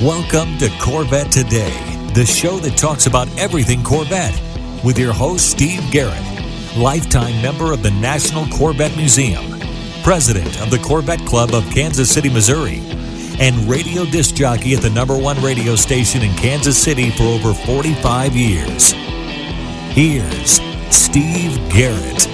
Welcome to Corvette Today, the show that talks about everything Corvette, with your host, Steve Garrett, lifetime member of the National Corvette Museum, president of the Corvette Club of Kansas City, Missouri, and radio disc jockey at the #1 radio station in Kansas City for over 45 years. Here's Steve Garrett.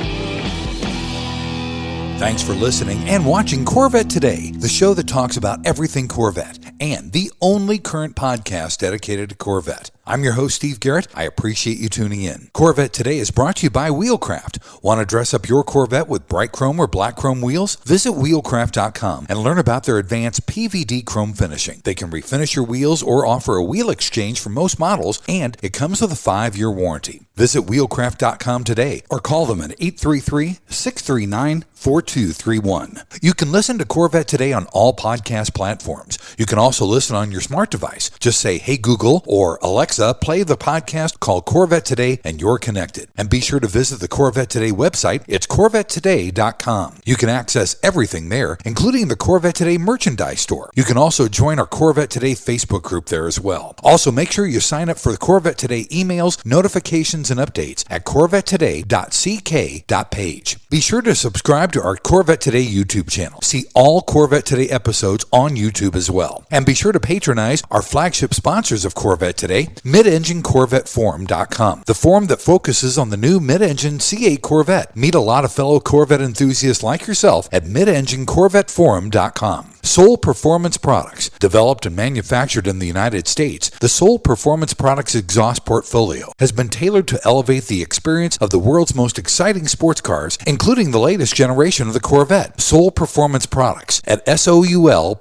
Thanks for listening and watching Corvette Today, the show that talks about everything Corvette, and the only current podcast dedicated to Corvette. I'm your host, Steve Garrett. I appreciate you tuning in. Corvette Today is brought to you by Wheelcraft. Want to dress up your Corvette with bright chrome or black chrome wheels? Visit wheelcraft.com and learn about their advanced PVD chrome finishing. They can refinish your wheels or offer a wheel exchange for most models, and it comes with a 5-year warranty. Visit wheelcraft.com today or call them at 833-639-4231. You can listen to Corvette Today on all podcast platforms. You can also listen on your smart device. Just say, "Hey Google," or "Alexa, play the podcast called Corvette Today," and you're connected. And be sure to visit the Corvette Today website. It's corvettetoday.com. You can access everything there, including the Corvette Today merchandise store. You can also join our Corvette Today Facebook group there as well. Also, make sure you sign up for the Corvette Today emails, notifications, and updates at corvettetoday.ck.page. Be sure to subscribe to our Corvette Today YouTube channel. See all Corvette Today episodes on YouTube as well. And be sure to patronize our flagship sponsors of Corvette Today, MidEngineCorvetteForum.com, the forum that focuses on the new mid-engine C8 Corvette. Meet a lot of fellow Corvette enthusiasts like yourself at MidEngineCorvetteForum.com. Soul Performance Products, developed and manufactured in the United States, the Soul Performance Products exhaust portfolio has been tailored to elevate the experience of the world's most exciting sports cars, including the latest generation of the Corvette. Soul Performance Products at SOULPP.com,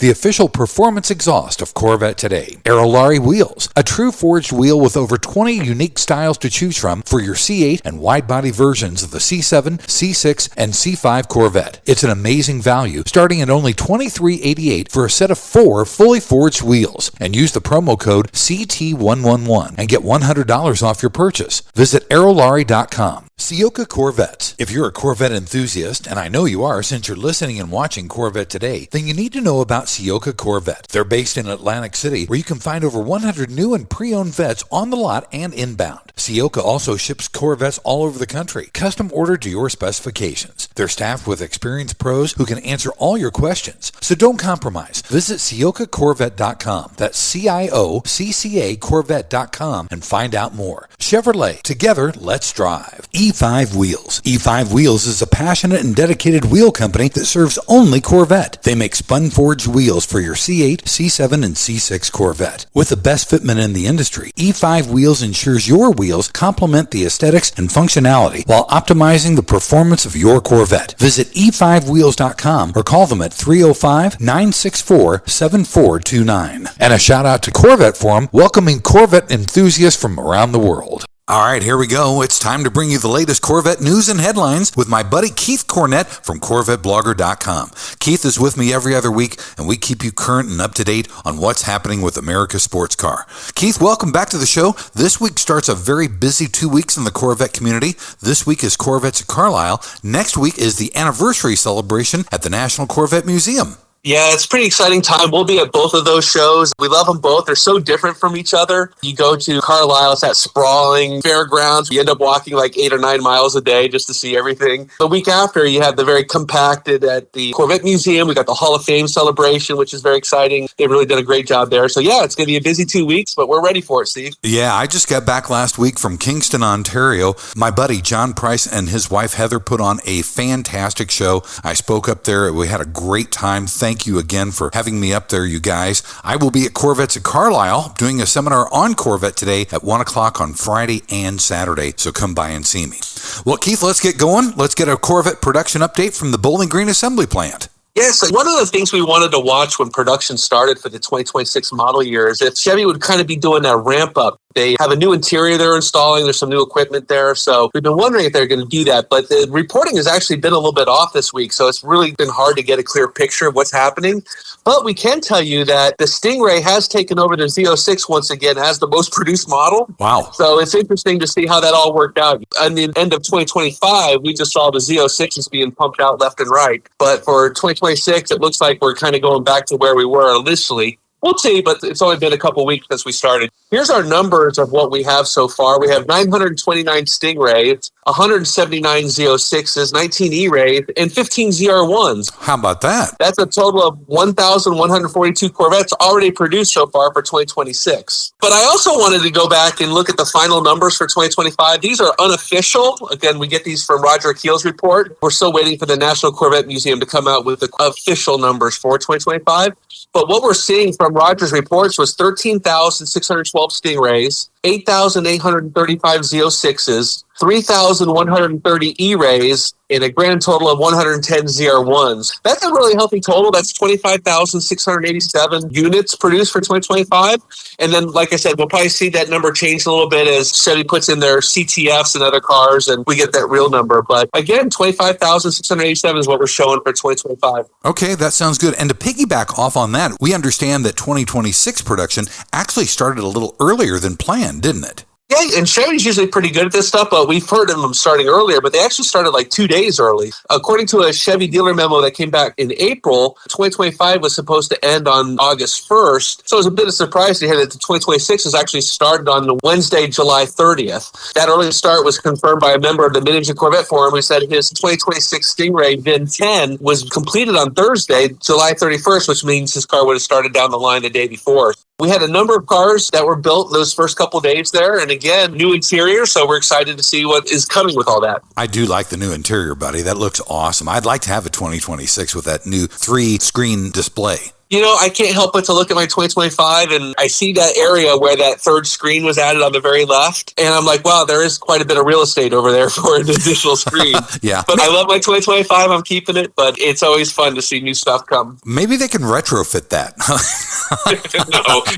the official performance exhaust of Corvette Today. Aerolarri Wheels, a true forged wheel with over 20 unique styles to choose from for your C8 and wide-body versions of the C7, C6, and C5 Corvette. It's an amazing value, starting at only $23.88 for a set of 4 fully forged wheels. And use the promo code CT111 and get $100 off your purchase. Visit aerolarri.com. Ciocca Corvettes. If you're a Corvette enthusiast, and I know you are since you're listening and watching Corvette Today, then you need to know about Ciocca Corvette. They're based in Atlantic City, where you can find over 100 new and pre-owned vets on the lot and inbound. Ciocca also ships Corvettes all over the country, custom ordered to your specifications. They're staffed with experienced pros who can answer all your questions. So don't compromise. Visit CioccaCorvette.com. That's CIOCCA Corvette.com and find out more. Chevrolet. Together, let's drive. E5 Wheels. E5 Wheels is a passionate and dedicated wheel company that serves only Corvette. They make spun-forged wheels for your C8, C7, and C6 Corvette. With the best fitment in the industry, E5 Wheels ensures your wheels complement the aesthetics and functionality while optimizing the performance of your Corvette. Visit e5wheels.com or call them at 305-964-7429. And a shout out to Corvette Forum, welcoming Corvette enthusiasts from around the world. All right, here we go. It's time to bring you the latest Corvette news and headlines with my buddy Keith Cornett from CorvetteBlogger.com. Keith is with me every other week, and we keep you current and up to date on what's happening with America's sports car. Keith, welcome back to the show. This week starts a very busy 2 weeks in the Corvette community. This week is Corvettes at Carlisle. Next week is the anniversary celebration at the National Corvette Museum. Yeah, it's a pretty exciting time. We'll be at both of those shows. We love them both. They're so different from each other. You go to Carlisle, it's that sprawling fairgrounds. You end up walking like 8 or 9 miles a day just to see everything. The week after, you have the very compacted at the Corvette Museum. We got the Hall of Fame celebration, which is very exciting. They've really done a great job there. So yeah, it's going to be a busy 2 weeks, but we're ready for it, Steve. Yeah, I just got back last week from Kingston, Ontario. My buddy John Price and his wife Heather put on a fantastic show. I spoke up there. We had a great time. Thank you again for having me up there, you guys. I will be at Corvettes at Carlisle doing a seminar on Corvette Today at 1 o'clock on Friday and Saturday, so come by and see me. Well, Keith, let's get going. Let's get a Corvette production update from the Bowling Green Assembly Plant. Yes, one of the things we wanted to watch when production started for the 2026 model year is if Chevy would kind of be doing that ramp up. They have a new interior they're installing. There's some new equipment there. So we've been wondering if they're going to do that. But the reporting has actually been a little bit off this week. So it's really been hard to get a clear picture of what's happening. But we can tell you that the Stingray has taken over the Z06 once again as the most produced model. Wow. So it's interesting to see how that all worked out. At the end of 2025, we just saw the Z06s being pumped out left and right. But for 2026, it looks like we're kind of going back to where we were initially. We'll see, but it's only been a couple weeks since we started. Here's our numbers of what we have so far. We have 929 Stingrays, 179 Z06s, 19 E-Rays, and 15 ZR1s. How about that? That's a total of 1,142 Corvettes already produced so far for 2026. But I also wanted to go back and look at the final numbers for 2025. These are unofficial. Again, we get these from Roger Keel's report. We're still waiting for the National Corvette Museum to come out with the official numbers for 2025. But what we're seeing from Roger's reports was 13,612 Stingrays, 8,835 Z06s, 3,130 E-Rays, and a grand total of 110 ZR1s. That's a really healthy total. That's 25,687 units produced for 2025. And then, like I said, we'll probably see that number change a little bit as Chevy puts in their CTFs and other cars, and we get that real number. But again, 25,687 is what we're showing for 2025. Okay, that sounds good. And to piggyback off on that, we understand that 2026 production actually started a little earlier than planned, didn't it? Yeah, and Chevy's usually pretty good at this stuff, but we've heard of them starting earlier, but they actually started like 2 days early. According to a Chevy dealer memo that came back in April, 2025 was supposed to end on August 1st. So it was a bit of a surprise to hear that the 2026 has actually started on the Wednesday, July 30th. That early start was confirmed by a member of the Mid-Engine Corvette Forum who said his 2026 Stingray VIN 10 was completed on Thursday, July 31st, which means his car would have started down the line the day before. We had a number of cars that were built those first couple days there. And again, new interior. So we're excited to see what is coming with all that. I do like the new interior, buddy. That looks awesome. I'd like to have a 2026 with that new 3-screen display. You know, I can't help but to look at my 2025 and I see that area where that third screen was added on the very left. And I'm like, wow, there is quite a bit of real estate over there for an additional screen. Yeah. But I love my 2025. I'm keeping it, but it's always fun to see new stuff come. Maybe they can retrofit that.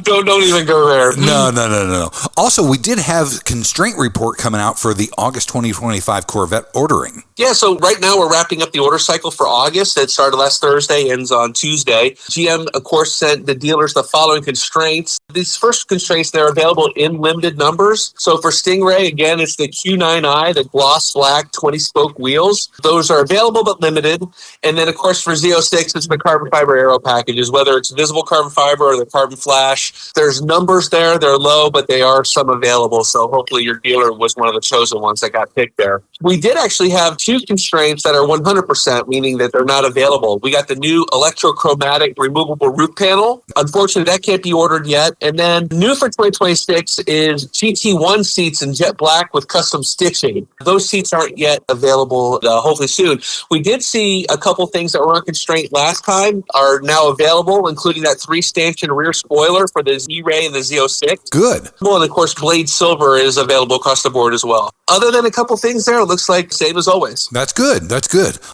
No, don't even go there. No. Also, we did have constraint report coming out for the August 2025 Corvette ordering. Yeah, so right now we're wrapping up the order cycle for August. It started last Thursday, ends on Tuesday. GM, of course, sent the dealers the following constraints. These first constraints, they're available in limited numbers. So for Stingray, again, it's the Q9i, the gloss black 20-spoke wheels. Those are available but limited. And then, of course, for Z06, it's the carbon fiber aero packages, whether it's visible carbon fiber or the carbon flash. There's numbers there. They're low, but they are some available. So hopefully your dealer was one of the chosen ones that got picked there. We did actually have two constraints that are 100%, meaning that they're not available. We got the new electrochromatic removable roof panel. Unfortunately, that can't be ordered yet. And then new for 2026 is GT1 seats in jet black with custom stitching. Those seats aren't yet available, hopefully soon. We did see a couple things that were on constraint last time are now available, including that 3-stanchion rear spoiler for the Z-Ray and the Z06. Good. Well, and of course, Blade Silver is available across the board as well. Other than a couple things there, it looks like same as always. That's good.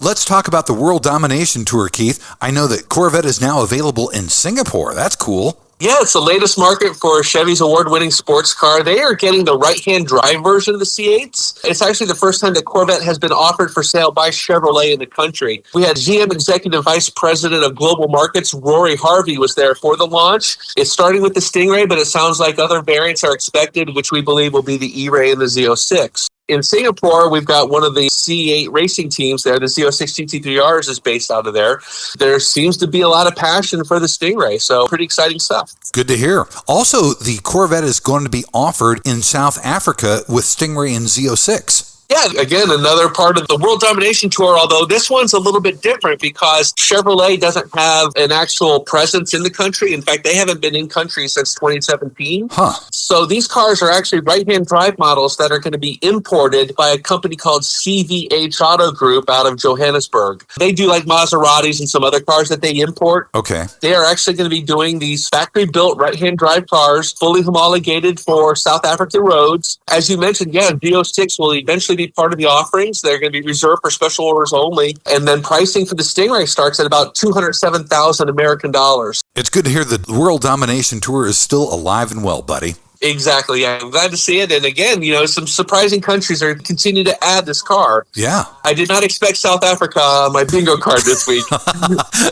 Let's talk about the World Domination Tour, Keith. I know that Corvette is now available in Singapore. That's cool. Yeah, it's the latest market for Chevy's award-winning sports car. They are getting the right-hand drive version of the C8s. It's actually the first time that Corvette has been offered for sale by Chevrolet in the country. We had GM Executive Vice President of Global Markets, Rory Harvey, was there for the launch. It's starting with the Stingray, but it sounds like other variants are expected, which we believe will be the E-Ray and the Z06. In Singapore, we've got one of the C8 racing teams there. The Z06 GT3Rs is based out of there. There seems to be a lot of passion for the Stingray, so pretty exciting stuff. Good to hear. Also, the Corvette is going to be offered in South Africa with Stingray and Z06. Yeah, again, another part of the World Domination Tour, although this one's a little bit different because Chevrolet doesn't have an actual presence in the country. In fact, they haven't been in country since 2017. So these cars are actually right-hand drive models that are going to be imported by a company called CVH Auto Group out of Johannesburg. They do like Maseratis and some other cars that they import. Okay. They are actually going to be doing these factory-built right-hand drive cars, fully homologated for South African roads. As you mentioned, yeah, Z06 will eventually be part of the offerings. They're going to be reserved for special orders only. And then pricing for the Stingray starts at about $207,000 American dollars. It's good to hear the World Domination Tour is still alive and well, buddy. Exactly. Yeah, I'm glad to see it. And again, some surprising countries are continuing to add this car. Yeah. I did not expect South Africa on my bingo card this week.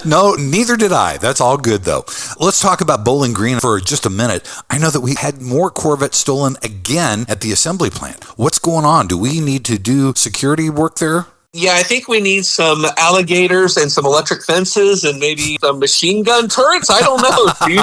No, neither did I. That's all good, though. Let's talk about Bowling Green for just a minute. I know that we had more Corvettes stolen again at the assembly plant. What's going on? Do we need to do security work there? Yeah, I think we need some alligators and some electric fences and maybe some machine gun turrets. I don't know, dude.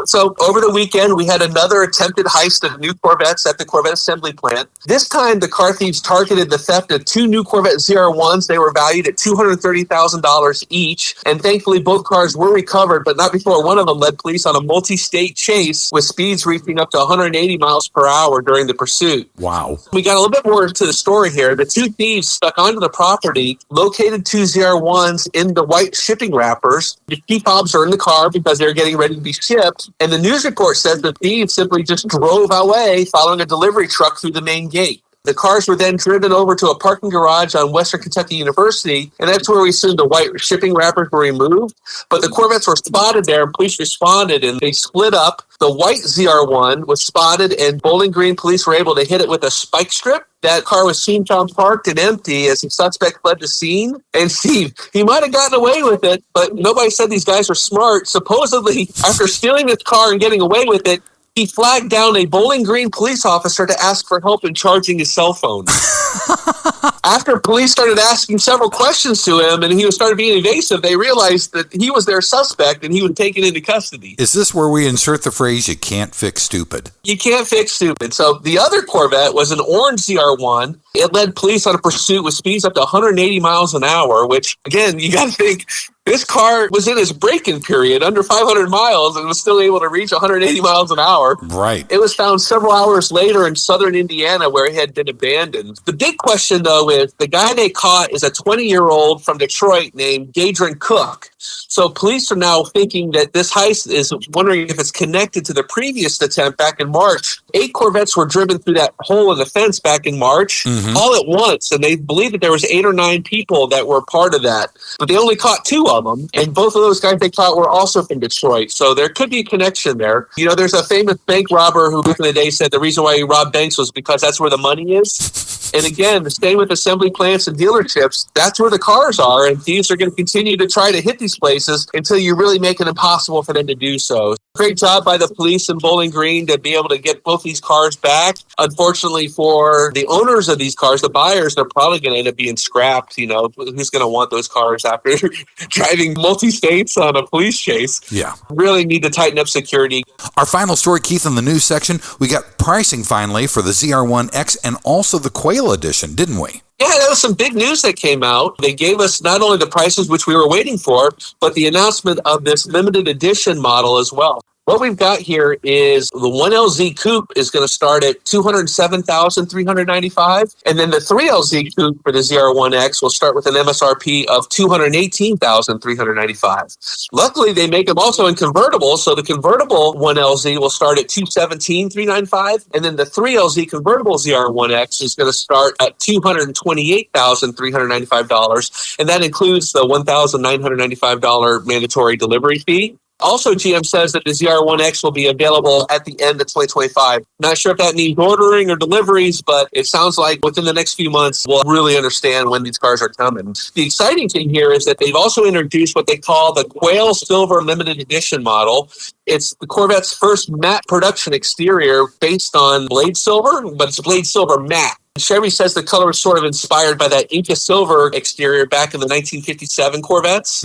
So over the weekend, we had another attempted heist of new Corvettes at the Corvette assembly plant. This time, the car thieves targeted the theft of 2 new Corvette ZR1s. They were valued at $230,000 each. And thankfully, both cars were recovered, but not before one of them led police on a multi-state chase with speeds reaching up to 180 miles per hour during the pursuit. Wow. We got a little bit more into the story here. The 2 thieves stuck onto the property, located 2 ZR1s in the white shipping wrappers. The key fobs are in the car because they're getting ready to be shipped. And the news report says the thieves simply just drove away following a delivery truck through the main gate. The cars were then driven over to a parking garage on Western Kentucky University, and that's where we assume the white shipping wrappers were removed. But the Corvettes were spotted there, and police responded, and they split up. The white ZR1 was spotted, and Bowling Green police were able to hit it with a spike strip. That car was soon found parked and empty as the suspect fled the scene. And Steve, he might have gotten away with it, but nobody said these guys were smart. Supposedly, after stealing this car and getting away with it, he flagged down a Bowling Green police officer to ask for help in charging his cell phone. After police started asking several questions to him and he started being evasive, they realized that he was their suspect and he was taken into custody. Is this where we insert the phrase, you can't fix stupid? You can't fix stupid. So the other Corvette was an orange ZR1. It led police on a pursuit with speeds up to 180 miles an hour, which, again, you got to think, this car was in its break-in period, under 500 miles, and was still able to reach 180 miles an hour. Right. It was found several hours later in southern Indiana where it had been abandoned. The big question, though, is the guy they caught is a 20-year-old from Detroit named Gadron Cook. So police are now thinking that this heist is wondering if it's connected to the previous attempt back in March. 8 Corvettes were driven through that hole in the fence back in March, all at once, and they believe that there was 8 or 9 people that were part of that. But they only caught 2 of them, and both of those guys they caught were also from Detroit. So there could be a connection there. There's a famous bank robber who back in the day said the reason why he robbed banks was because that's where the money is. And again, staying with assembly plants and dealerships, that's where the cars are, and thieves are going to continue to try to hit these places until you really make it impossible for them to do so. Great job by the police in Bowling Green to be able to get both these cars back. Unfortunately for the owners of these cars, the buyers, they're probably going to end up being scrapped. Who's going to want those cars after driving multi-states on a police chase? Yeah. Really need to tighten up security. Our final story, Keith, in the news section, we got pricing finally for the ZR1X and also the Quail edition, didn't we? Yeah, that was some big news that came out. They gave us not only the prices, which we were waiting for, but the announcement of this limited edition model as well. What we've got here is the 1LZ Coupe is going to start at $207,395, and then the 3LZ Coupe for the ZR1X will start with an MSRP of $218,395. Luckily, they make them also in convertible, so the convertible 1LZ will start at $217,395, and then the 3LZ convertible ZR1X is going to start at $228,395, and that includes the $1,995 mandatory delivery fee. Also, GM says that the ZR1X will be available at the end of 2025. Not sure if that means ordering or deliveries, but it sounds like within the next few months, we'll really understand when these cars are coming. The exciting thing here is that they've also introduced what they call the Quail Silver Limited Edition model. It's the Corvette's first matte production exterior based on blade silver, but it's blade silver matte. Chevy says the color was sort of inspired by that Inca silver exterior back in the 1957 Corvettes.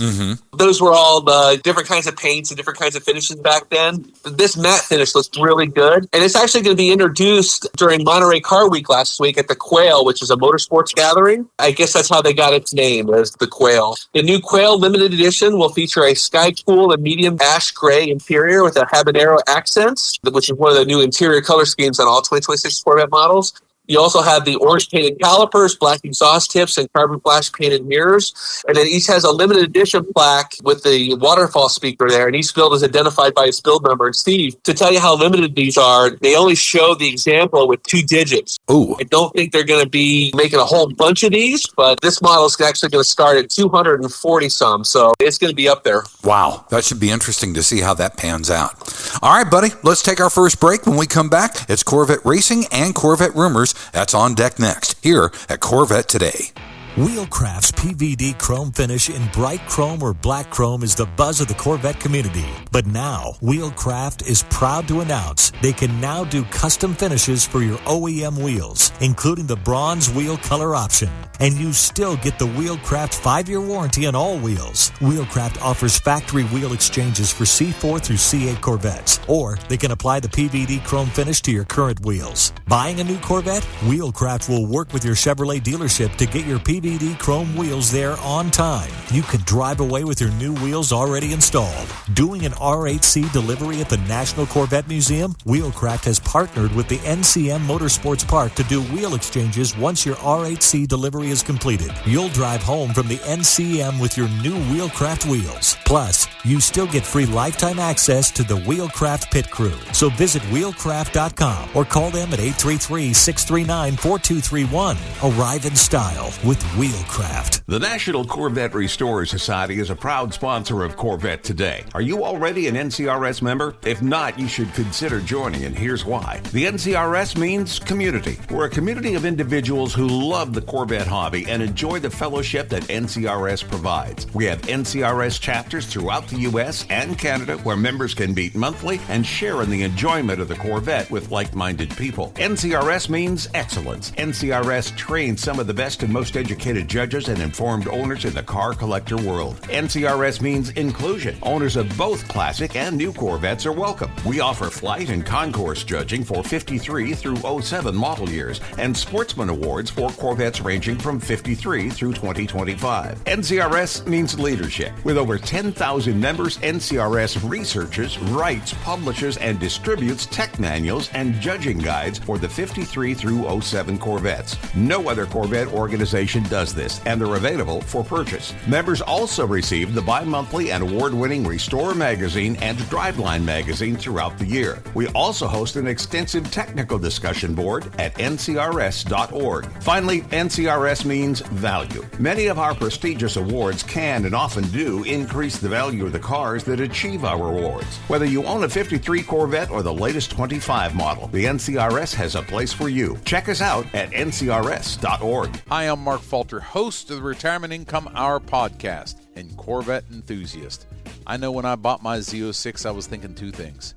Those were all the different kinds of paints and different kinds of finishes back then. This matte finish looks really good. And it's actually going to be introduced during Monterey Car Week last week at the Quail, which is a motorsports gathering. I guess that's how they got its name, as the Quail. The new Quail limited edition will feature a sky cool and medium ash gray interior with a habanero accents, which is one of the new interior color schemes on all 2026 Corvette models. You also have the orange painted calipers, black exhaust tips, and carbon flash painted mirrors. And then each has a limited edition plaque with the waterfall speaker there. And each build is identified by its build number. And Steve, to tell you how limited these are, they only show the example with 2 digits. Ooh. I don't think they're going to be making a whole bunch of these, but this model is actually going to start at 240 some. So it's going to be up there. Wow. That should be interesting to see how that pans out. All right, buddy, let's take our first break. When we come back, it's Corvette Racing and Corvette Rumors. That's on deck next, here at Corvette Today. Wheelcraft's PVD chrome finish in bright chrome or black chrome is the buzz of the Corvette community. But now, Wheelcraft is proud to announce they can now do custom finishes for your OEM wheels, including the bronze wheel color option. And you still get the Wheelcraft 5-year warranty on all wheels. Wheelcraft offers factory wheel exchanges for C4 through C8 Corvettes, or they can apply the PVD chrome finish to your current wheels. Buying a new Corvette? Wheelcraft will work with your Chevrolet dealership to get your PVD chrome wheels there on time. You can drive away with your new wheels already installed. Doing an R8C delivery at the National Corvette Museum? Wheelcraft has partnered with the NCM Motorsports Park to do wheel exchanges once your R8C delivery is completed. You'll drive home from the NCM with your new Wheelcraft wheels. Plus, you still get free lifetime access to the Wheelcraft pit crew. So visit wheelcraft.com or call them at 833-639-4231. Arrive in style with Wheelcraft. The National Corvette Restorer Society is a proud sponsor of Corvette Today. Are you already an NCRS member? If not, you should consider joining, and here's why. The NCRS means community. We're a community of individuals who love the Corvette hobby and enjoy the fellowship that NCRS provides. We have NCRS chapters throughout the U.S. and Canada where members can meet monthly and share in the enjoyment of the Corvette with like-minded people. NCRS means excellence. NCRS trains some of the best and most educated judges and informed owners in the car collector world. NCRS means inclusion. Owners of both classic and new Corvettes are welcome. We offer flight and concourse judging for 53 through 07 model years and sportsman awards for Corvettes ranging from 53 through 2025. NCRS means leadership. With over 10,000 members, NCRS researches, writes, publishes, and distributes tech manuals and judging guides for the 53 through 07 Corvettes. No other Corvette organization does this, and they're available for purchase. Members also receive the bi-monthly and award-winning Restore magazine and Driveline magazine throughout the year. We also host an extensive technical discussion board at ncrs.org. Finally, NCRS means value. Many of our prestigious awards can and often do increase the value of the cars that achieve our awards. Whether you own a 53 Corvette or the latest 25 model, the NCRS has a place for you. Check us out at ncrs.org. Hi, I'm Mark Falter, host of the Retirement Income Hour podcast and Corvette enthusiast. I know when I bought my Z06, I was thinking two things.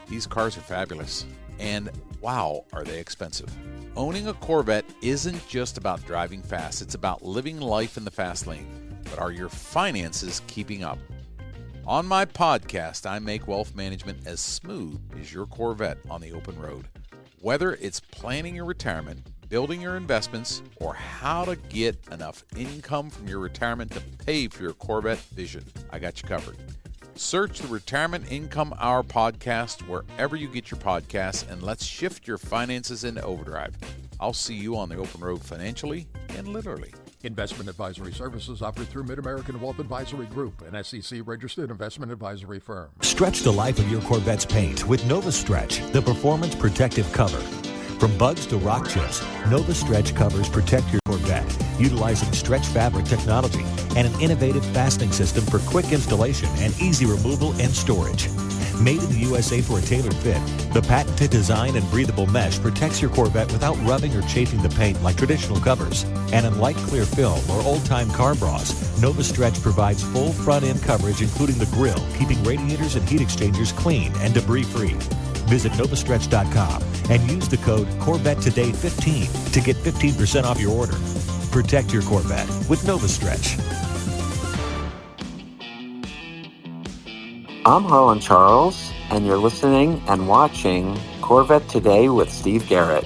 These cars are fabulous, and wow, are they expensive. Owning a Corvette isn't just about driving fast, it's about living life in the fast lane. But are your finances keeping up? On my podcast, I make wealth management as smooth as your Corvette on the open road. Whether it's planning your retirement, building your investments, or how to get enough income from your retirement to pay for your Corvette vision, I got you covered. Search the Retirement Income Hour podcast wherever you get your podcasts, and let's shift your finances into overdrive. I'll see you on the open road financially and literally. Investment advisory services offered through Mid-American Wealth Advisory Group, an SEC-registered investment advisory firm. Stretch the life of your Corvette's paint with Nova Stretch, the performance protective cover. From bugs to rock chips, Nova Stretch covers protect your Corvette, utilizing stretch fabric technology and an innovative fastening system for quick installation and easy removal and storage. Made in the USA for a tailored fit, the patented design and breathable mesh protects your Corvette without rubbing or chafing the paint like traditional covers. And unlike clear film or old-time car bras, Nova Stretch provides full front-end coverage including the grille, keeping radiators and heat exchangers clean and debris-free. Visit novastretch.com and use the code CorvetteToday15 to get 15% off your order. Protect your Corvette with Nova Stretch. I'm Harlan Charles, and you're listening and watching Corvette Today with Steve Garrett.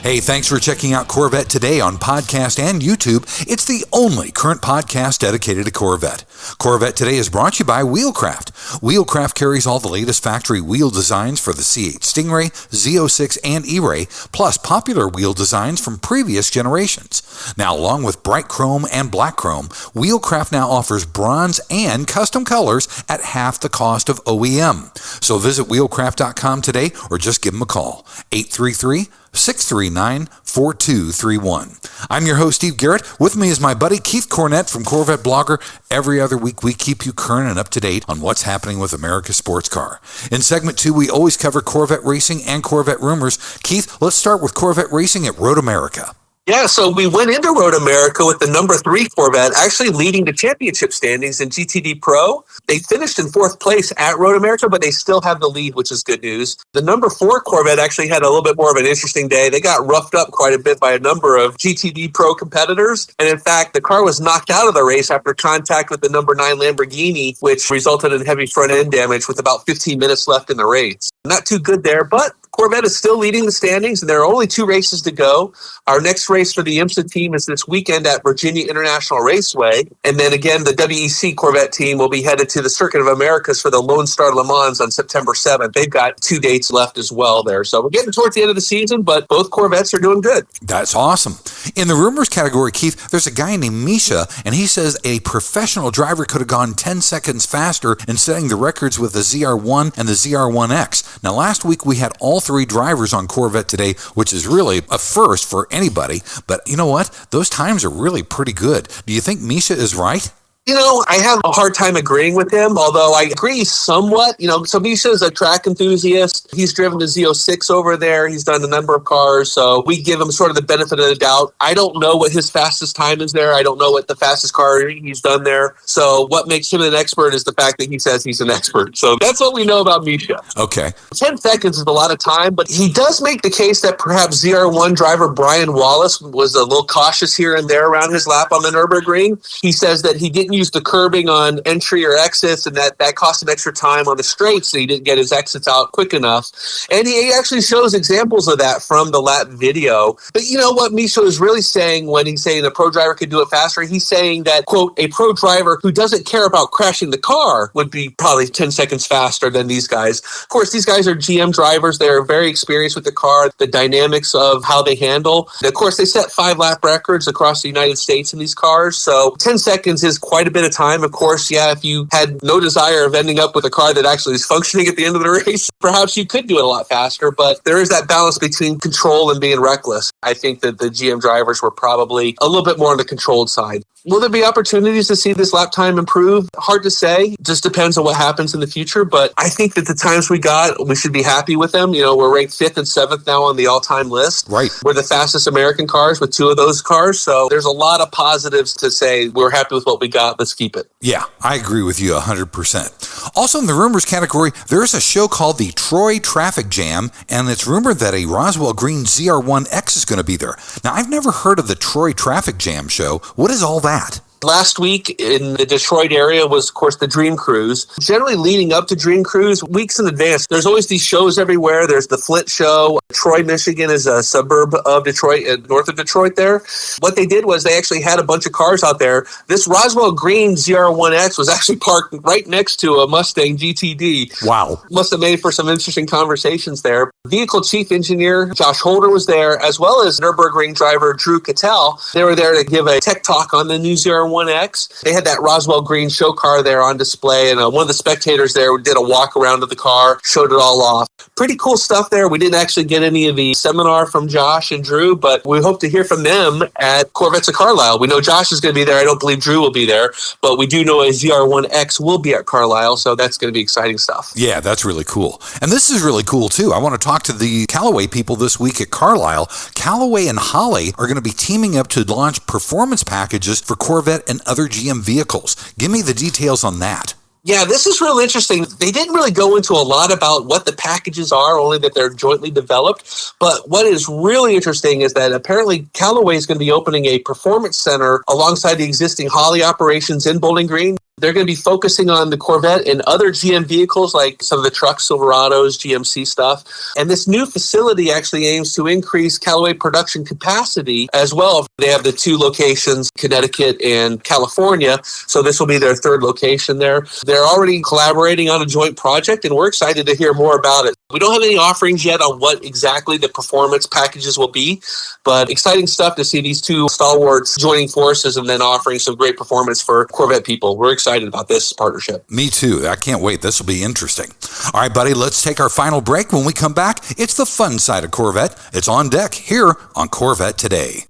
Hey, thanks for checking out Corvette Today on podcast and YouTube. It's the only current podcast dedicated to Corvette. Corvette Today is brought to you by Wheelcraft. Wheelcraft carries all the latest factory wheel designs for the C8 Stingray, Z06, and E-Ray, plus popular wheel designs from previous generations. Now, along with bright chrome and black chrome, Wheelcraft now offers bronze and custom colors at half the cost of OEM. So visit wheelcraft.com today or just give them a call, 833-639-4231. I'm your host, Steve Garrett. With me is my buddy, Keith Cornett from Corvette Blogger. Every other week, we keep you current and up to date on what's happening with America's sports car. In segment 2, we always cover Corvette racing and Corvette rumors. Keith, let's start with Corvette racing at Road America. Yeah, so we went into Road America with the number 3 Corvette actually leading the championship standings in GTD Pro. They finished in 4th place at Road America, but they still have the lead, which is good news. The number 4 Corvette actually had a little bit more of an interesting day. They got roughed up quite a bit by a number of GTD Pro competitors. And in fact, the car was knocked out of the race after contact with the number 9 Lamborghini, which resulted in heavy front end damage with about 15 minutes left in the race. Not too good there, but Corvette is still leading the standings, and there are only 2 races to go. Our next race for the IMSA team is this weekend at Virginia International Raceway. And then again, the WEC Corvette team will be headed to the Circuit of Americas for the Lone Star Le Mans on September 7th. They've got 2 dates left as well there. So we're getting towards the end of the season, but both Corvettes are doing good. That's awesome. In the rumors category, Keith, there's a guy named Misha, and he says a professional driver could have gone 10 seconds faster in setting the records with the ZR1 and the ZR1X. Now, last week we had all 3 drivers on Corvette Today, which is really a first for anybody. But you know what? Those times are really pretty good. Do you think Misha is right? You know, I have a hard time agreeing with him, although I agree somewhat. You know, so Misha is a track enthusiast. He's driven the Z06 over there. He's done a number of cars, so we give him sort of the benefit of the doubt. I don't know what his fastest time is there. I don't know what the fastest car he's done there. So what makes him an expert is the fact that he says he's an expert. So that's what we know about Misha. Okay. 10 seconds is a lot of time, but he does make the case that perhaps ZR1 driver Brian Wallace was a little cautious here and there around his lap on the Nurburgring. He says that he didn't use the curbing on entry or exits, and that cost him extra time on the straight, so he didn't get his exits out quick enough. And he actually shows examples of that from the lap video. But you know what Misha is really saying when he's saying a pro driver could do it faster? He's saying that, quote, a pro driver who doesn't care about crashing the car would be probably 10 seconds faster than these guys. Of course, these guys are GM drivers. They're very experienced with the car, the dynamics of how they handle. And of course, they set 5-lap records across the United States in these cars. So 10 seconds is quite a bit of time. Of course, yeah, if you had no desire of ending up with a car that actually is functioning at the end of the race, perhaps you could do it a lot faster, but there is that balance between control and being reckless. I think that the GM drivers were probably a little bit more on the controlled side. Will there be opportunities to see this lap time improve? Hard to say. Just depends on what happens in the future, but I think that the times we got, we should be happy with them. You know, we're ranked 5th and 7th now on the all-time list. Right. We're the fastest American cars with 2 of those cars, so there's a lot of positives to say we're happy with what we got. Let's keep it. Yeah, I agree with you 100%. Also in the rumors category, there's a show called the Troy Traffic Jam, and it's rumored that a Roswell Green ZR1X is going to be there. Now, I've never heard of the Troy Traffic Jam show. What is all that? Last week in the Detroit area was, of course, the Dream Cruise. Generally leading up to Dream Cruise, weeks in advance, there's always these shows everywhere. There's the Flint Show. Troy, Michigan is a suburb of Detroit, north of Detroit there. What they did was they actually had a bunch of cars out there. This Roswell Green ZR1X was actually parked right next to a Mustang GTD. Wow. Must have made for some interesting conversations there. Vehicle Chief Engineer Josh Holder was there, as well as Nurburgring driver Drew Cattell. They were there to give a tech talk on the new ZR1X. They had that Roswell Green show car there on display, and one of the spectators there did a walk around of the car, showed it all off. Pretty cool stuff there. We didn't actually get any of the seminar from Josh and Drew, but we hope to hear from them at Corvettes of Carlisle. We know Josh is going to be there. I don't believe Drew will be there, but we do know a ZR1X will be at Carlisle, so that's going to be exciting stuff. Yeah, that's really cool. And this is really cool, too. I want to talk to the Callaway people this week at Carlisle. Callaway and Holley are going to be teaming up to launch performance packages for Corvette and other GM vehicles. Give me the details on that. Yeah, this is real interesting. They didn't really go into a lot about what the packages are, only that they're jointly developed. But what is really interesting is that apparently Callaway is going to be opening a performance center alongside the existing Holley operations in Bowling Green. They're going to be focusing on the Corvette and other GM vehicles like some of the trucks, Silverados, GMC stuff. And this new facility actually aims to increase Callaway production capacity as well. They have the 2 locations, Connecticut and California. So this will be their 3rd location there. They're already collaborating on a joint project, and we're excited to hear more about it. We don't have any offerings yet on what exactly the performance packages will be, but exciting stuff to see these 2 stalwarts joining forces and then offering some great performance for Corvette people. We're excited about this partnership. Me too. I can't wait. This will be interesting. All right, buddy, let's take our final break. When we come back, it's the fun side of Corvette. It's on deck here on Corvette Today.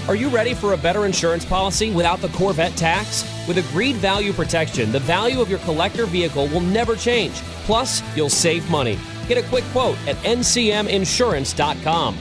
Are you ready for a better insurance policy without the Corvette tax? With Agreed Value Protection, the value of your collector vehicle will never change. Plus, you'll save money. Get a quick quote at ncminsurance.com.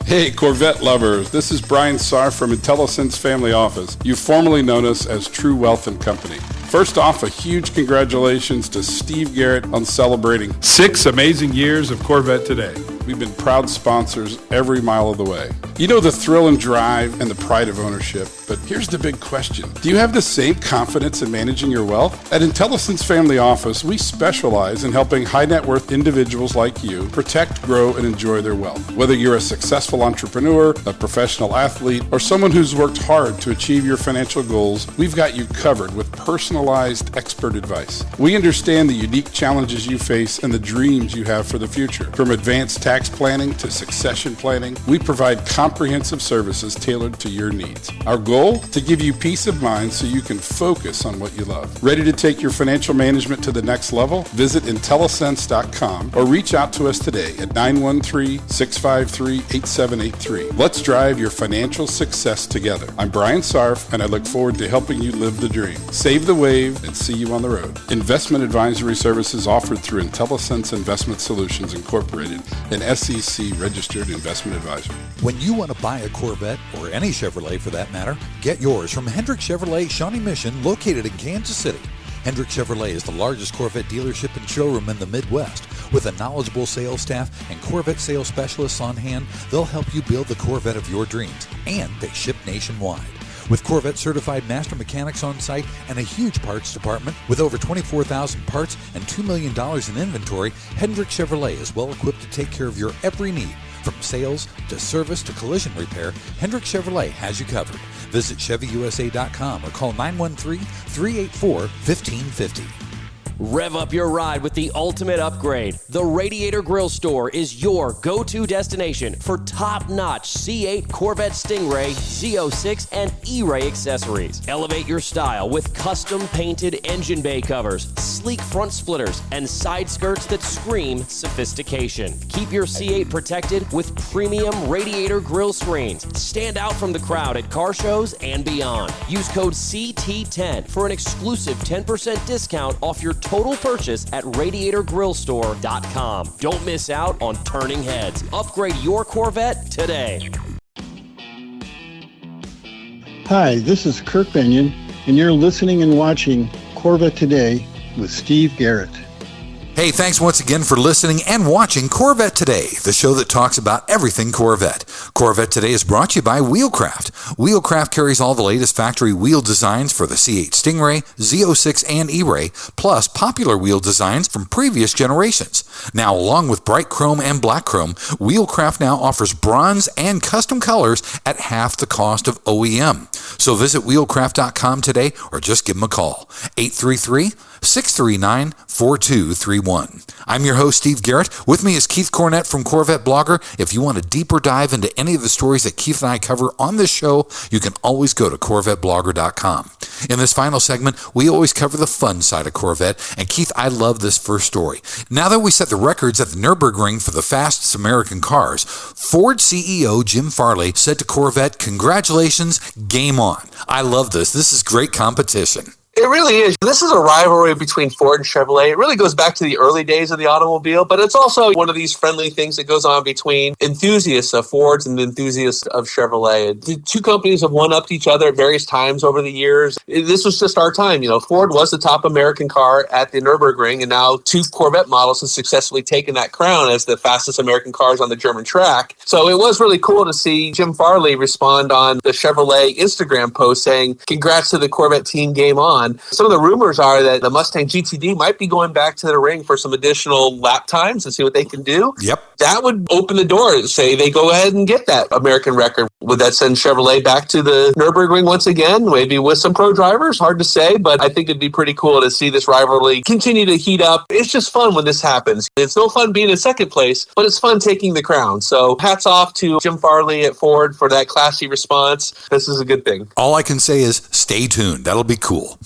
Hey, Corvette lovers, this is Brian Sarr from IntelliSense Family Office. You've formerly known us as True Wealth and Company. First off, a huge congratulations to Steve Garrett on celebrating 6 amazing years of Corvette Today. We've been proud sponsors every mile of the way. You know the thrill and drive and the pride of ownership, but here's the big question. Do you have the same confidence in managing your wealth? At IntelliSense Family Office, we specialize in helping high net worth individuals like you protect, grow, and enjoy their wealth. Whether you're a successful entrepreneur, a professional athlete, or someone who's worked hard to achieve your financial goals, we've got you covered with personalized expert advice. We understand the unique challenges you face and the dreams you have for the future. From advanced tax planning to succession planning, we provide comprehensive services tailored to your needs. Our goal? To give you peace of mind so you can focus on what you love. Ready to take your financial management to the next level? Visit IntelliSense.com or reach out to us today at 913-653-8783. Let's drive your financial success together. I'm Brian Sarf, and I look forward to helping you live the dream. Save the wave and see you on the road. Investment advisory services offered through IntelliSense Investment Solutions Incorporated, an SEC registered investment advisor. When you want to buy a Corvette, or any Chevrolet for that matter, get yours from Hendrick Chevrolet Shawnee Mission, located in Kansas City. Hendrick Chevrolet is the largest Corvette dealership and showroom in the Midwest. With a knowledgeable sales staff and Corvette sales specialists on hand, they'll help you build the Corvette of your dreams, and they ship nationwide. With Corvette certified master mechanics on site and a huge parts department with over 24,000 parts and $2 million in inventory, Hendrick Chevrolet is well equipped to take care of your every need. From sales to service to collision repair, Hendrick Chevrolet has you covered. Visit ChevyUSA.com or call 913-384-1550. Rev up your ride with the ultimate upgrade. The Radiator Grill Store is your go-to destination for top-notch C8 Corvette Stingray, Z06, and E-Ray accessories. Elevate your style with custom-painted engine bay covers, sleek front splitters, and side skirts that scream sophistication. Keep your C8 protected with premium Radiator Grill screens. Stand out from the crowd at car shows and beyond. Use code CT10 for an exclusive 10% discount off your total purchase at RadiatorGrillStore.com. Don't miss out on turning heads. Upgrade your Corvette today. Hi, this is Kirk Benyon, and you're listening and watching Corvette Today with Steve Garrett. Hey, thanks once again for listening and watching Corvette Today, the show that talks about everything Corvette. Corvette Today is brought to you by Wheelcraft. Wheelcraft carries all the latest factory wheel designs for the C8 Stingray, Z06, and E-Ray, plus popular wheel designs from previous generations. Now, along with bright chrome and black chrome, Wheelcraft now offers bronze and custom colors at half the cost of OEM. So visit wheelcraft.com today or just give them a call. 833-639-4231. I'm your host, Steve Garrett. With me is Keith Cornett from Corvette Blogger. If you want a deeper dive into any of the stories that Keith and I cover on this show, you can always go to CorvetteBlogger.com. In this final segment, we always cover the fun side of Corvette, and Keith, I love this first story. Now that we set the records at the Nurburgring for the fastest American cars, Ford CEO Jim Farley said to Corvette, "Congratulations, game on." I love this. This is great competition. It really is. This is a rivalry between Ford and Chevrolet. It really goes back to the early days of the automobile, but it's also one of these friendly things that goes on between enthusiasts of Fords and enthusiasts of Chevrolet. The two companies have one-upped each other at various times over the years. This was just our time. You know, Ford was the top American car at the Nurburgring, and now two Corvette models have successfully taken that crown as the fastest American cars on the German track. So it was really cool to see Jim Farley respond on the Chevrolet Instagram post saying, "Congrats to the Corvette team, game on." Some of the rumors are that the Mustang GTD might be going back to the ring for some additional lap times and see what they can do. Yep. That would open the door to say they go ahead and get that American record. Would that send Chevrolet back to the Nürburgring once again? Maybe with some pro drivers? Hard to say, but I think it'd be pretty cool to see this rivalry continue to heat up. It's just fun when this happens. It's no fun being in second place, but it's fun taking the crown. So hats off to Jim Farley at Ford for that classy response. This is a good thing. All I can say is stay tuned. That'll be cool.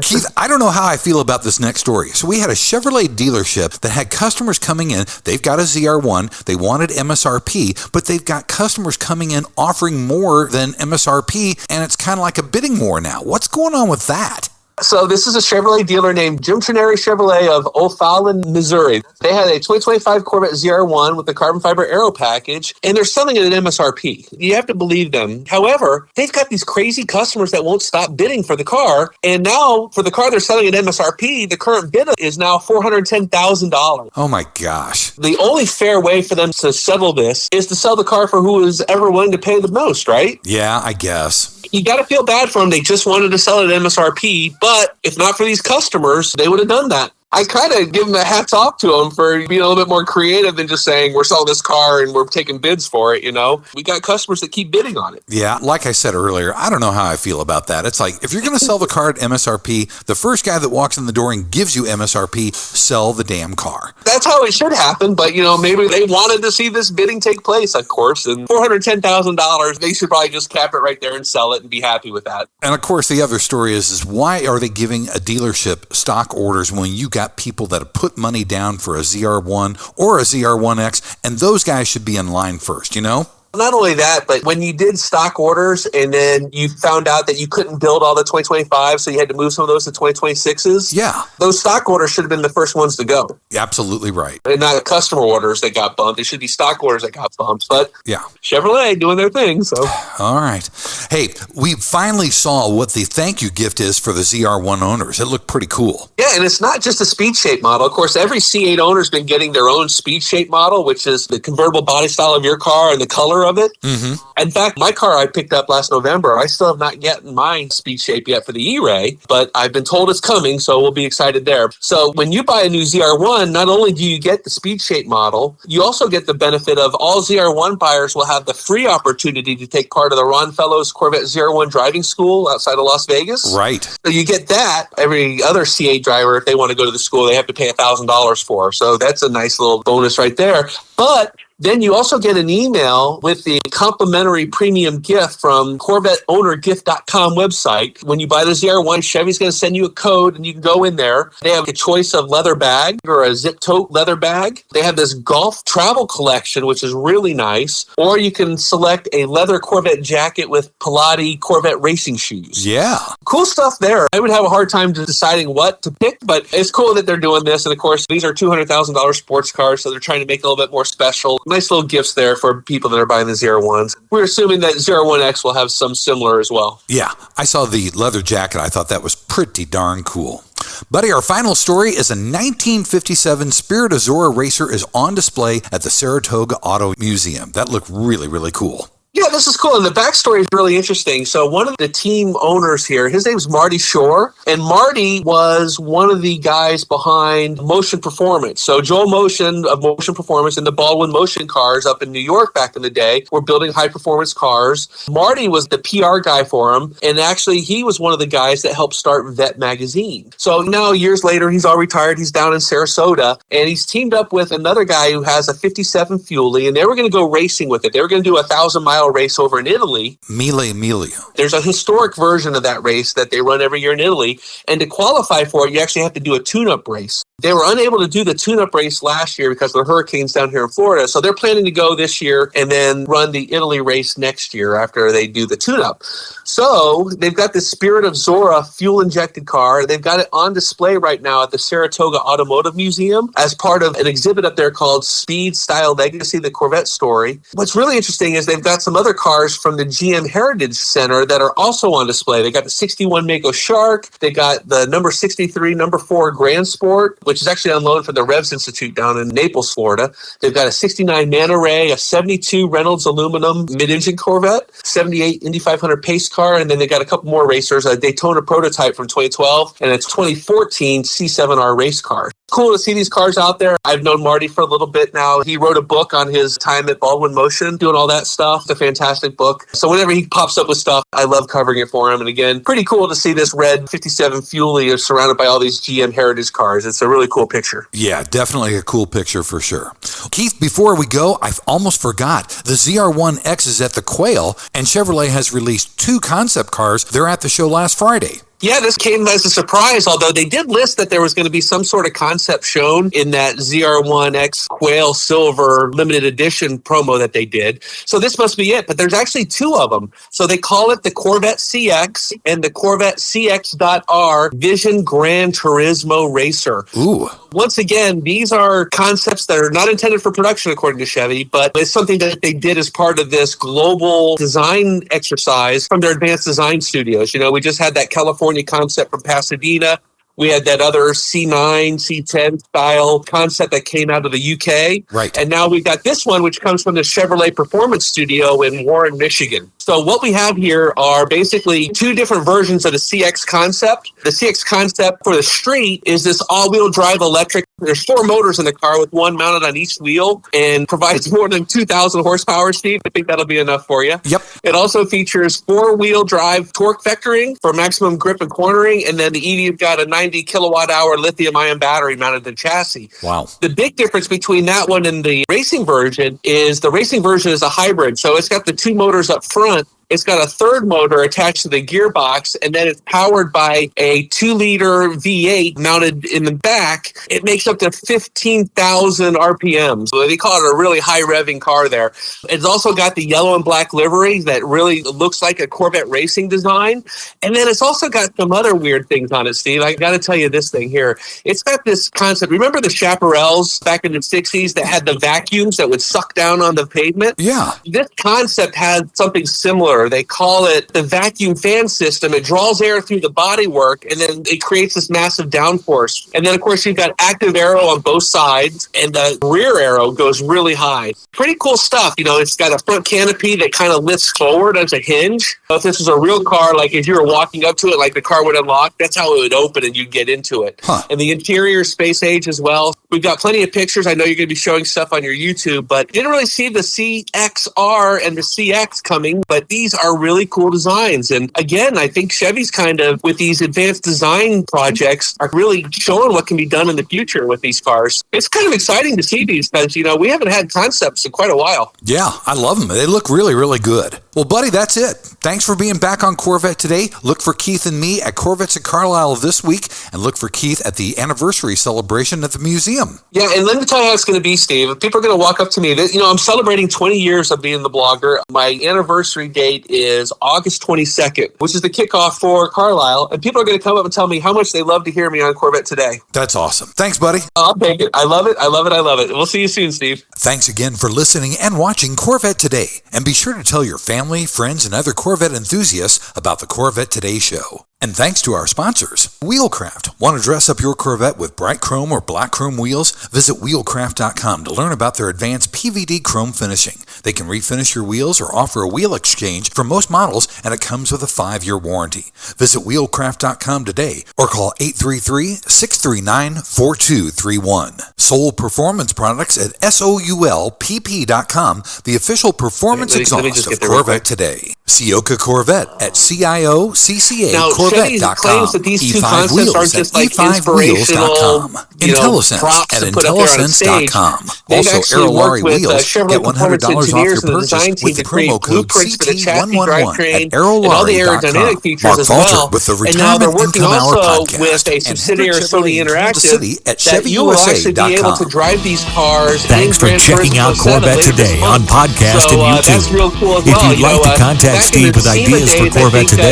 Keith, I don't know how I feel about this next story. So we had a Chevrolet dealership that had customers coming in. They've got a ZR1. They wanted MSRP, but they've got customers coming in offering more than MSRP, and it's kind of like a bidding war now. What's going on with that? So this is a Chevrolet dealer named Jim Farley Chevrolet of O'Fallon, Missouri. They had a 2025 Corvette ZR1 with the carbon fiber aero package, and they're selling it at MSRP. You have to believe them. However, they've got these crazy customers that won't stop bidding for the car, and now for the car they're selling at MSRP, the current bid is now $410,000. Oh my gosh. The only fair way for them to settle this is to sell the car for who is ever willing to pay the most, right? Yeah, I guess. You got to feel bad for them. They just wanted to sell it at MSRP, but if not for these customers, they would have done that. I kind of give them a hats off to them for being a little bit more creative than just saying we're selling this car and we're taking bids for it, you know? We got customers that keep bidding on it. Yeah, like I said earlier, I don't know how I feel about that. It's like, if you're going to sell the car at MSRP, the first guy that walks in the door and gives you MSRP, sell the damn car. That's how it should happen, but, you know, maybe they wanted to see this bidding take place, of course, and $410,000, they should probably just cap it right there and sell it and be happy with that. And, of course, the other story is why are they giving a dealership stock orders when you got people that have put money down for a ZR1 or a ZR1X, and those guys should be in line first, you know? Not only that, but when you did stock orders and then you found out that you couldn't build all the 2025, so you had to move some of those to 2026s. Yeah. Those stock orders should have been the first ones to go. You're absolutely right. And not customer orders that got bumped. It should be stock orders that got bumped. But yeah, Chevrolet doing their thing. So all right. Hey, we finally saw what the thank you gift is for the ZR1 owners. It looked pretty cool. Yeah, and it's not just a speed shape model. Of course, every C8 owner's been getting their own speed shape model, which is the convertible body style of your car and the color of it. Mm-hmm. In fact, my car I picked up last November, I still have not gotten my speed shape yet for the E-Ray, but I've been told it's coming, so we'll be excited there. So when you buy a new ZR1, not only do you get the speed shape model, you also get the benefit of all ZR1 buyers will have the free opportunity to take part of the Ron Fellows Corvette ZR1 driving school outside of Las Vegas. Right. So you get that. Every other C8 driver, if they want to go to the school, they have to pay $1,000 for. So that's a nice little bonus right there. But then you also get an email with the complimentary premium gift from CorvetteOwnerGift.com website. When you buy the ZR1, Chevy's going to send you a code and you can go in there. They have a choice of leather bag or a zip tote leather bag. They have this golf travel collection, which is really nice. Or you can select a leather Corvette jacket with Pilati Corvette racing shoes. Yeah. Cool stuff there. I would have a hard time deciding what to pick, but it's cool that they're doing this. And of course, these are $200,000 sports cars, so they're trying to make it a little bit more special. Nice little gifts there for people that are buying the ZR1s. We're assuming that ZR1X will have some similar as well. Yeah, I saw the leather jacket. I thought that was pretty darn cool. Buddy, our final story is a 1957 Spirit Azura racer is on display at the Saratoga Auto Museum. That looked really, really cool. Yeah, this is cool. And the backstory is really interesting. So one of the team owners here, his name's Marty Shore. And Marty was one of the guys behind Motion Performance. So Joel Motion of Motion Performance and the Baldwin Motion cars up in New York back in the day were building high-performance cars. Marty was the PR guy for him. And actually, he was one of the guys that helped start Vette magazine. So now, years later, he's all retired. He's down in Sarasota. And he's teamed up with another guy who has a 57 Fuelie. And they were going to go racing with it. They were going to do a 1,000-mile race over in Italy. Mille Miglia. There's a historic version of that race that they run every year in Italy. And to qualify for it, you actually have to do a tune-up race. They were unable to do the tune-up race last year because of the hurricanes down here in Florida. So they're planning to go this year and then run the Italy race next year after they do the tune-up. So they've got the Spirit of Zora fuel-injected car. They've got it on display right now at the Saratoga Automotive Museum as part of an exhibit up there called Speed, Style, Legacy, the Corvette Story. What's really interesting is they've got some other cars from the GM Heritage Center that are also on display. They got the 61 Mako Shark. They got the number 63, number 4 Grand Sport, which is actually on loan for the Revs Institute down in Naples, Florida. They've got a 69 Manta Ray, a 72 Reynolds aluminum mid-engine Corvette, 78 Indy 500 pace car, and then they got a couple more racers, a Daytona prototype from 2012 and a 2014 C7R race car. Cool to see these cars out there. I've known Marty for a little bit now. He wrote a book on his time at Baldwin Motion, doing all that stuff. It's a fantastic book. So whenever he pops up with stuff, I love covering it for him. And again, pretty cool to see this red 57 Fuelie surrounded by all these GM Heritage cars. It's a really cool picture. Yeah, definitely a cool picture for sure. Keith, before we go, I almost forgot. The ZR1X is at the Quail, and Chevrolet has released 2 concept cars. They're at the show last Friday. Yeah, this came as a surprise, although they did list that there was going to be some sort of concept shown in that ZR1X Quail Silver limited edition promo that they did. So this must be it, but there's actually two of them. So they call it the Corvette CX and the Corvette CX.R Vision Gran Turismo Racer. Ooh. Once again, these are concepts that are not intended for production, according to Chevy, but it's something that they did as part of this global design exercise from their advanced design studios. You know, we just had that California concept from Pasadena. We had that other C9, C10 style concept that came out of the UK. Right. And now we've got this one, which comes from the Chevrolet Performance Studio in Warren, Michigan. So what we have here are basically two different versions of the CX concept. The CX concept for the street is this all-wheel drive electric. There's 4 motors in the car with one mounted on each wheel and provides more than 2,000 horsepower, Steve. I think that'll be enough for you. Yep. It also features 4-wheel drive torque vectoring for maximum grip and cornering. And then the EV's got a 90 kilowatt hour lithium-ion battery mounted in the chassis. Wow. The big difference between that one and the racing version is the racing version is a hybrid. So it's got the 2 motors up front. It's got a third motor attached to the gearbox, and then it's powered by a 2-liter V8 mounted in the back. It makes up to 15,000 RPMs. So they call it a really high revving car there. It's also got the yellow and black livery that really looks like a Corvette racing design. And then it's also got some other weird things on it, Steve. I got to tell you this thing here. It's got this concept. Remember the Chaparrals back in the 60s that had the vacuums that would suck down on the pavement? Yeah. This concept has something similar. They call it the vacuum fan system. It draws air through the bodywork, and then it creates this massive downforce. And then, of course, you've got active aero on both sides, and the rear aero goes really high. Pretty cool stuff. You know, it's got a front canopy that kind of lifts forward as a hinge. If this was a real car, like if you were walking up to it, like the car would unlock, that's how it would open and you'd get into it. Huh. And the interior is space age as well. We've got plenty of pictures. I know you're going to be showing stuff on your YouTube, but didn't really see the CXR and the CX coming, but these are really cool designs. And again, I think Chevy's kind of, with these advanced design projects, are really showing what can be done in the future with these cars. It's kind of exciting to see these because, you know, we haven't had concepts in quite a while. Yeah, I love them. They look really, really good. Well, buddy, that's it. Thanks for being back on Corvette Today. Look for Keith and me at Corvettes at Carlisle this week, and look for Keith at the anniversary celebration at the museum. Yeah, and let me tell you how it's going to be, Steve. People are going to walk up to me. You know, I'm celebrating 20 years of being the blogger. My anniversary date is August 22nd, which is the kickoff for Carlisle, and people are going to come up and tell me how much they love to hear me on Corvette Today. That's awesome. Thanks, buddy. I'll take it. I love it. I love it. I love it. We'll see you soon, Steve. Thanks again for listening and watching Corvette Today. And be sure to tell your family, friends, and other Corvette enthusiasts about the Corvette Today show. And thanks to our sponsors, Wheelcraft. Want to dress up your Corvette with bright chrome or black chrome wheels? Visit wheelcraft.com to learn about their advanced PVD chrome finishing. They can refinish your wheels or offer a wheel exchange for most models, and it comes with a 5-year warranty. Visit wheelcraft.com today or call 833-639-4231. Soul Performance Products at soulpp.com, the official performance exhaust of Corvette Today. Sioka Corvette at CIOCCA. Now, Chevy claims that these two concepts aren't just like inspirational, IntelliSense at IntelliSense.com. Also, Aerolarri Wheels. Get $100 off your purchase with the promo code CT111 at Aerolarri.com. Mark Falter with the Retirement Income Hour podcast. With a subsidiary of Sony Interactive at that you will actually be able to drive these cars. Thanks for checking out Corvette Today on podcast and YouTube. That's real cool as if well. you'd like to contact Steve with ideas for Corvette Today,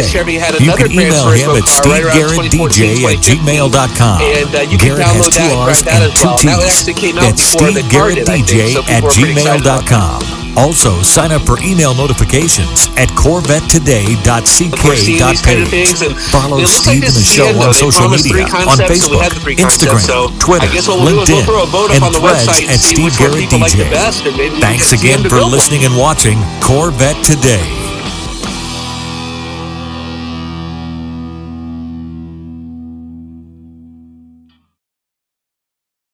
you can email him at stevegarrettdj@gmail.com. Garrett has 2 R's and 2 T's. That's stevegarrettdj@gmail.com. Also, sign up for email notifications at corvettetoday.ck.page. Follow Steve and the show on social media, on Facebook, Instagram, Twitter, LinkedIn, and Threads at Steve Garrett DJ. Thanks again for listening and watching Corvette Today.